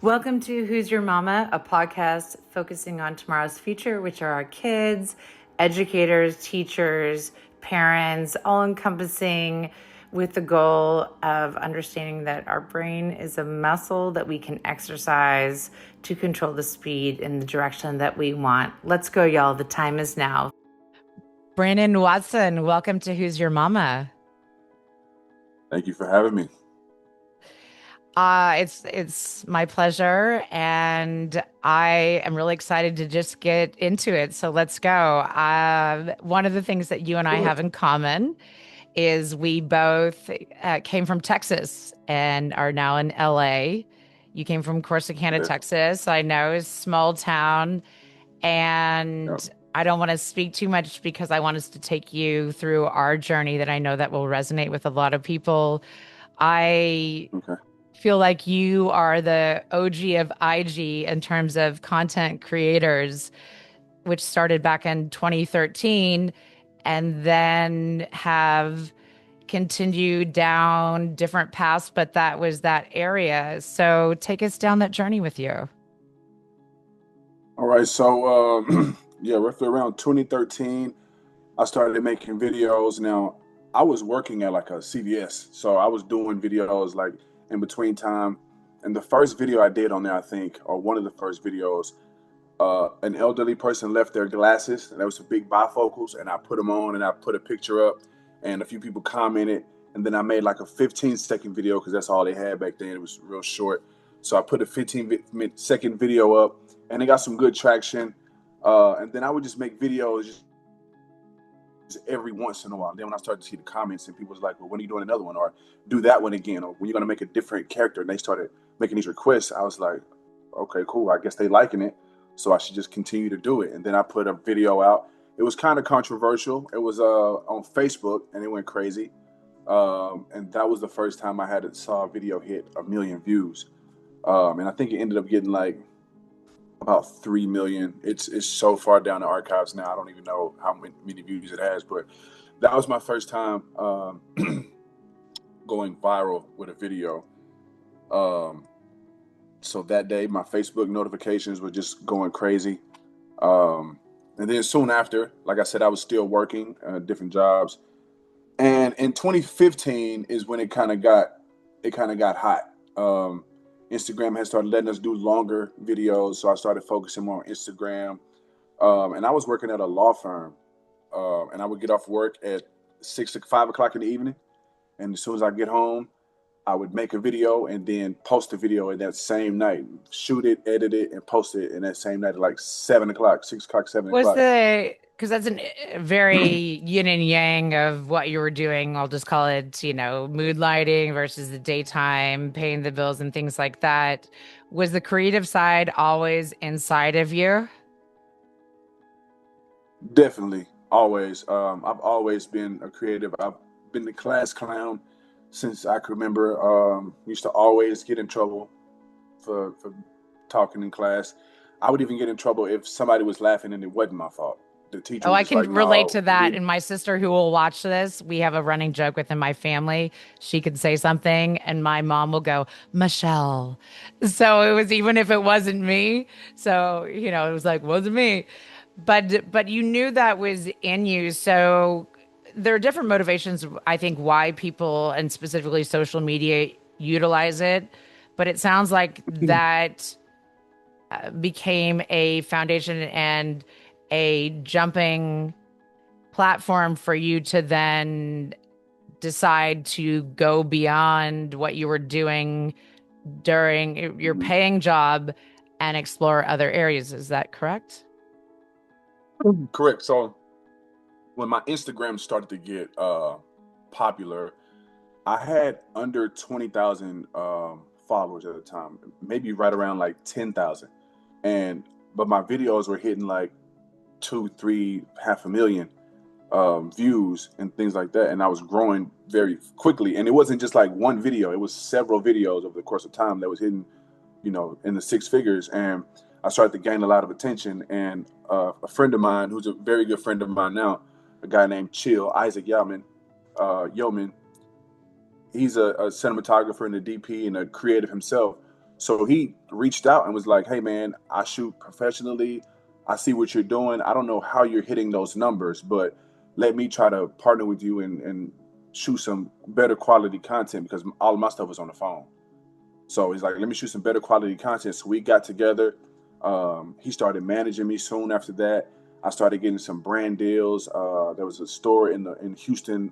Welcome to Who's Your Mama, a podcast focusing on tomorrow's future, which are our kids, educators, teachers, parents, all encompassing with the goal of understanding that our brain is a muscle that we can exercise to control the speed in the direction that we want. Let's go, y'all. The time is now. Brannon Watson, welcome to Who's Your Mama. Thank you for having me. It's my pleasure, and I am really excited to just get into it. So let's go. One of the things that you and I have in common is we both came from Texas and are now in LA. You came from Corsicana, Yes. Texas. I know, it's a small town, and Yep. I don't want to speak too much because I want us to take you through our journey that I know that will resonate with a lot of people. I Okay. feel like you are the OG of IG in terms of content creators, which started back in 2013 and then have continued down different paths, but that was that area. So take us down that journey with you. All right. So, yeah, roughly around 2013, I started making videos. Now, I was working at like a CVS, so I was doing videos like in between time. And the first video I did on there, I think, or one of the first videos, an elderly person left their glasses, and there was some big bifocals, and I put them on, and I put a picture up, and a few people commented, and then I made like a 15-second video because that's all they had back then. It was real short, so I put a 15-second video up, and it got some good traction. And then I would just make videos just every once in a while. Then when I started to see the comments and people was like, "Well, when are you doing another one?" or "Do that one again," or "When you gonna make a different character?" And they started making these requests. I was like, "Okay, cool. I guess they liking it, so I should just continue to do it." And then I put a video out. It was kind of controversial. It was on Facebook, and it went crazy. And that was the first time I had saw a video hit 1 million views. And I think it ended up getting like about 3 million. It's so far down the archives now. I don't even know how many views it has, but that was my first time going viral with a video. Um, so that day, my Facebook notifications were just going crazy. And then soon after, like I said, I was still working different jobs. And in 2015 is when it kind of got hot. Um, Instagram had started letting us do longer videos, so I started focusing more on Instagram. And I was working at a law firm, and I would get off work at 5 o'clock in the evening. And as soon as I get home, I would make a video and then post a video in that same night, shoot it, edit it, and post it in that same night at like 7 o'clock, 6 o'clock, seven Was o'clock. because that's a very yin and yang of what you were doing. I'll just call it, mood lighting versus the daytime, paying the bills and things like that. Was the creative side always inside of you? Definitely, always. I've always been a creative. I've been the class clown since I can remember. Used to always get in trouble for talking in class. I would even get in trouble if somebody was laughing and it wasn't my fault. The teacher Oh, was I just can like, relate "No, to you that. didn't." And my sister, who will watch this, we have a running joke within my family. She could say something, and my mom will go, Michelle. So it was even if it wasn't me. So, it was like, wasn't me. But you knew that was in you. So there are different motivations, I think, why people and specifically social media utilize it. But it sounds like that became a foundation and a jumping platform for you to then decide to go beyond what you were doing during your Mhm. paying job and explore other areas. Is that correct? Correct. So when my Instagram started to get popular, I had under 20,000 followers at the time, maybe right around like 10,000. And but my videos were hitting like two, three, half a million views and things like that. And I was growing very quickly. And it wasn't just like one video; it was several videos over the course of time that was hitting, in the six figures. And I started to gain a lot of attention. And a friend of mine, who's a very good friend of mine now, a guy named Chill Isaac Yeoman, he's a cinematographer and a DP and a creative himself. So he reached out and was like, "Hey man, I shoot professionally. I see what you're doing. I don't know how you're hitting those numbers, but let me try to partner with you and shoot some better quality content because all of my stuff was on the phone." So he's like, "Let me shoot some better quality content." So we got together. He started managing me soon after that. I started getting some brand deals. There was a store in Houston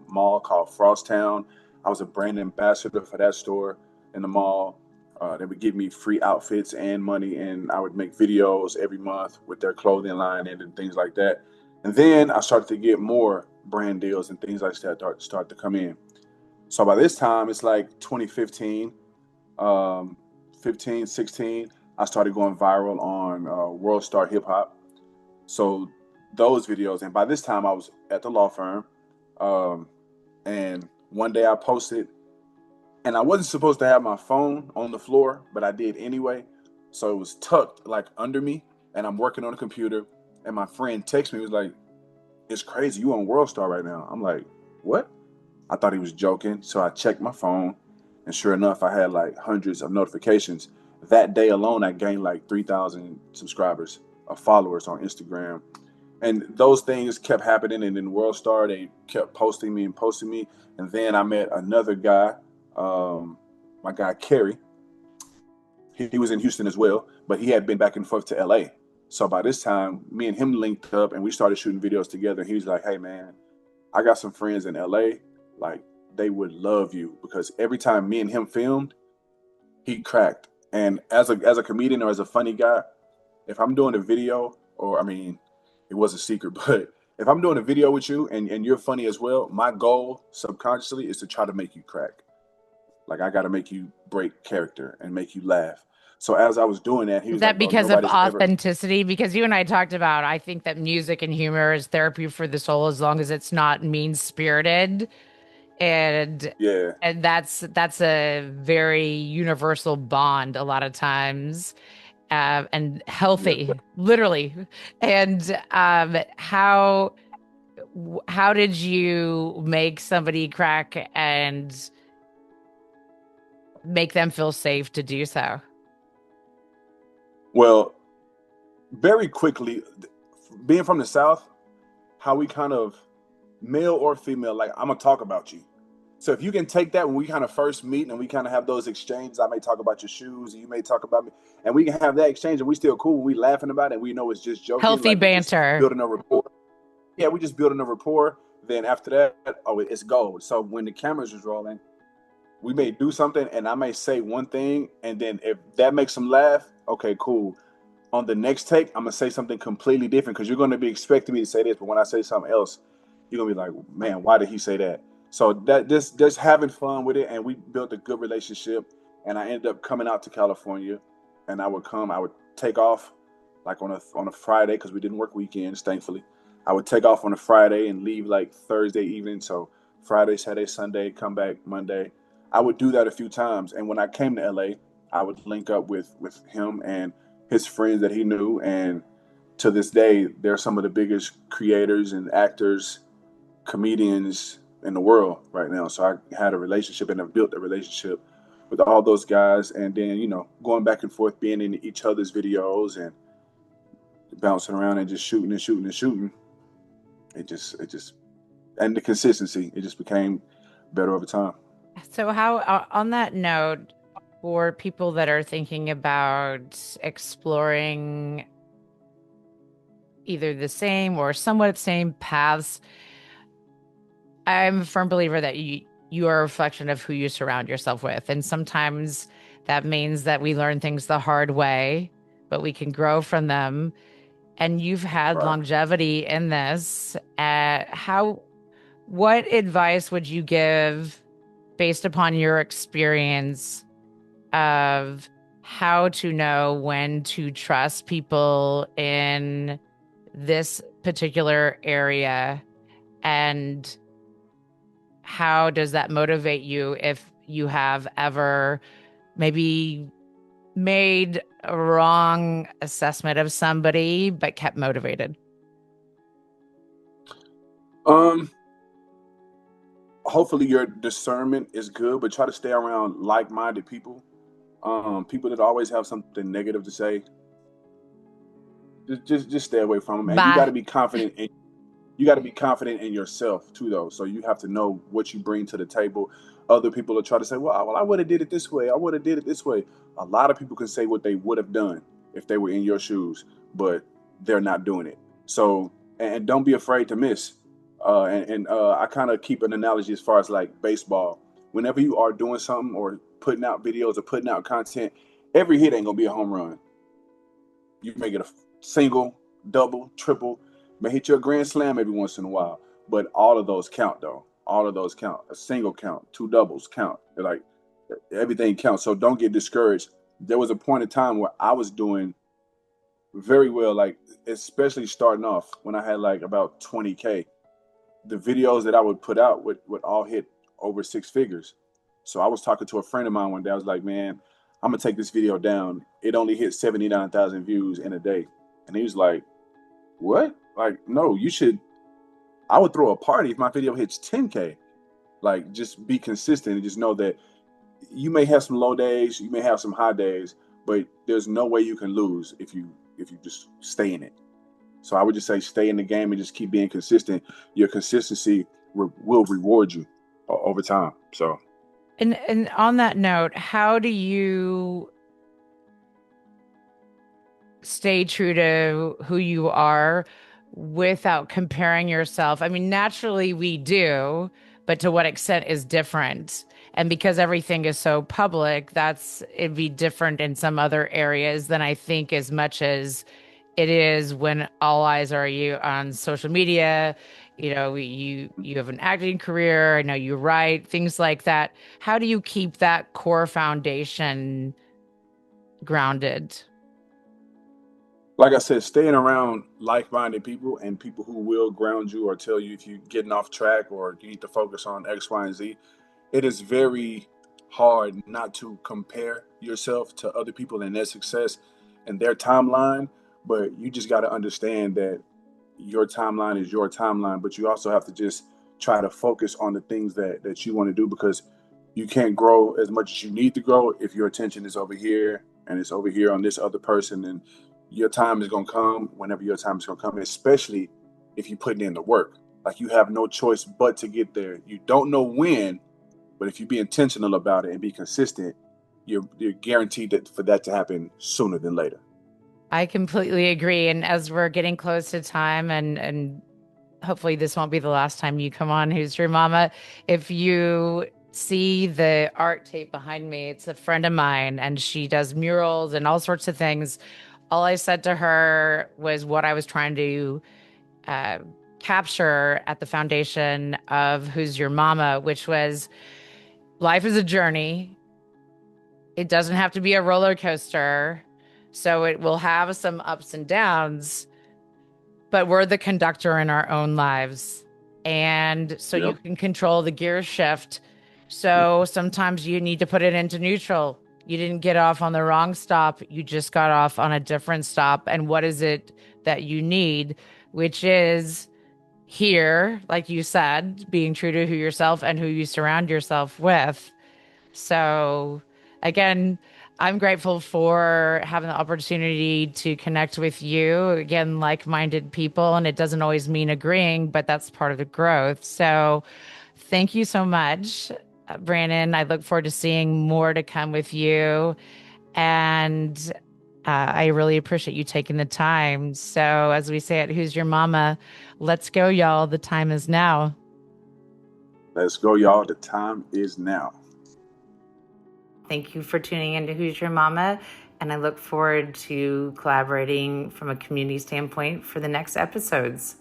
mall called Frosttown. I was a brand ambassador for that store in the mall. They would give me free outfits and money, and I would make videos every month with their clothing line and things like that. And then I started to get more brand deals and things like that start to come in. So by this time, it's like 2015, um, 15, 16. I started going viral on WorldStar Hip Hop. So those videos, and by this time I was at the law firm, um, and one day I posted, and I wasn't supposed to have my phone on the floor, but I did anyway. So it was tucked like under me, and I'm working on a computer, and my friend texted me, he was like, "It's crazy, you on WorldStar right now." I'm like, "What?" I thought he was joking. So I checked my phone, and sure enough, I had like hundreds of notifications. That day alone, I gained like 3,000 subscribers, followers on Instagram. And those things kept happening. And then WorldStar, they kept posting me and posting me. And then I met another guy, um, my guy Kerry. He was in Houston as well, but he had been back and forth to LA. So by this time, me and him linked up and we started shooting videos together. He was like, "Hey man, I got some friends in LA, like they would love you," because every time me and him filmed, he cracked. And as a comedian or as a funny guy, if I'm doing a video, or I mean, it was a secret, but if I'm doing a video with you and you're funny as well, my goal subconsciously is to try to make you crack. Like I got to make you break character and make you laugh. So as I was doing that, he Is was that like, "Bro, because of nobody's ever." authenticity? Because you and I talked about, I think that music and humor is therapy for the soul as long as it's not mean-spirited. And Yeah, that's a very universal bond a lot of times, and yeah. healthy, literally. And how did you make somebody crack and make them feel safe to do so? Well, very quickly, being from the South, how we kind of, male or female, like I'm gonna talk about you. So if you can take that when we kind of first meet and we kind of have those exchanges, I may talk about your shoes, and you may talk about me, and we can have that exchange, and we still cool. We laughing about it. We know it's just joking, Healthy like we just banter. building a rapport. Yeah, we just building a rapport. Then after that, oh, it's gold. So when the cameras is rolling, we may do something, and I may say one thing, and then if that makes them laugh, okay, cool. On the next take, I'm gonna say something completely different because you're gonna be expecting me to say this, but when I say something else, you're gonna be like, "Man, why did he say that?" So that this just having fun with it, and we built a good relationship. And I ended up coming out to California, and I would take off like on a Friday because we didn't work weekends, thankfully. I would take off on a Friday and leave like Thursday evening. So Friday, Saturday, Sunday, come back Monday. I would do that a few times, and when I came to LA, I would link up with him and his friends that he knew, and to this day, they're some of the biggest creators and actors, comedians in the world right now. So I had a relationship and have built a relationship with all those guys, and then going back and forth, being in each other's videos and bouncing around and just shooting and shooting and shooting. It just and the consistency, it just became better over time. So, how, on that note, for people that are thinking about exploring either the same or somewhat same paths, I'm a firm believer that you are a reflection of who you surround yourself with. And sometimes that means that we learn things the hard way, but we can grow from them. And you've had Right. longevity in this. What advice would you give based upon your experience of how to know when to trust people in this particular area, and how does that motivate you if you have ever maybe made a wrong assessment of somebody but kept motivated? Um, Hopefully your discernment is good, but try to stay around like-minded people. People that always have something negative to say, just stay away from them. And you got to Bye. be confident in you got to be confident in yourself too, though. So you have to know what you bring to the table. Other people will try to say, well, I would have did it this way. I would have did it this way. A lot of people can say what they would have done if they were in your shoes, but they're not doing it. So, and don't be afraid to miss. I kind of keep an analogy as far as like baseball. Whenever you are doing something or putting out videos or putting out content, every hit ain't gonna be a home run. You may get a single, double, triple, may hit you a grand slam every once in a while. But all of those count, though. All of those count. A single count, two doubles count. They're like everything counts. So don't get discouraged. There was a point in time where I was doing very well, like especially starting off when I had like about 20K. The videos that I would put out would all hit over six figures. So I was talking to a friend of mine one day. I was like, man, I'm gonna take this video down. It only hit 79,000 views in a day. And he was like, what? Like, no, you should. I would throw a party if my video hits 10K. Like, just be consistent and just know that you may have some low days, you may have some high days, but there's no way you can lose if you just stay in it. So I would just say stay in the game and just keep being consistent. Your consistency will reward you over time. So And on that note, how do you stay true to who you are without comparing yourself? I mean, naturally we do, but to what extent is different. And because everything is so public, it'd be different in some other areas than I think as much as it is when all eyes are you on social media. You know, you have an acting career. I know you write, things like that. How do you keep that core foundation grounded? like I said, staying around like-minded people and people who will ground you or tell you if you're getting off track or you need to focus on X, Y, and Z. It is very hard not to compare yourself to other people and their success and their timeline, but you just got to understand that your timeline is your timeline, but you also have to just try to focus on the things that you want to do because you can't grow as much as you need to grow if your attention is over here and it's over here on this other person. And your time is going to come whenever your time is going to come, especially if you put in the work. Like you have no choice but to get there. You don't know when, but if you be intentional about it and be consistent, you're guaranteed that for that to happen sooner than later. I completely agree. And as we're getting close to time and hopefully this won't be the last time you come on Who's Your Mama. If you see the art tape behind me, it's a friend of mine and she does murals and all sorts of things. All I said to her was what I was trying to uh, capture at the foundation of Who's Your Mama, which was life is a journey. It doesn't have to be a roller coaster. So it will have some ups and downs, but we're the conductor in our own lives. And so you Yep. can control the gear shift. So sometimes you need to put it into neutral. You didn't get off on the wrong stop. You just got off on a different stop. And what is it that you need? Which is here, like you said, being true to who yourself and who you surround yourself with. So, again, I'm grateful for having the opportunity to connect with you. Again, like minded people, and it doesn't always mean agreeing, but that's part of the growth. So, thank you so much, Brannon. I look forward to seeing more to come with you. And I really appreciate you taking the time. So, as we say at Who's Your Mama, let's go, y'all. The time is now. Let's go, y'all. The time is now. Thank you for tuning in to Who's Your Mama. And I look forward to collaborating from a community standpoint for the next episodes.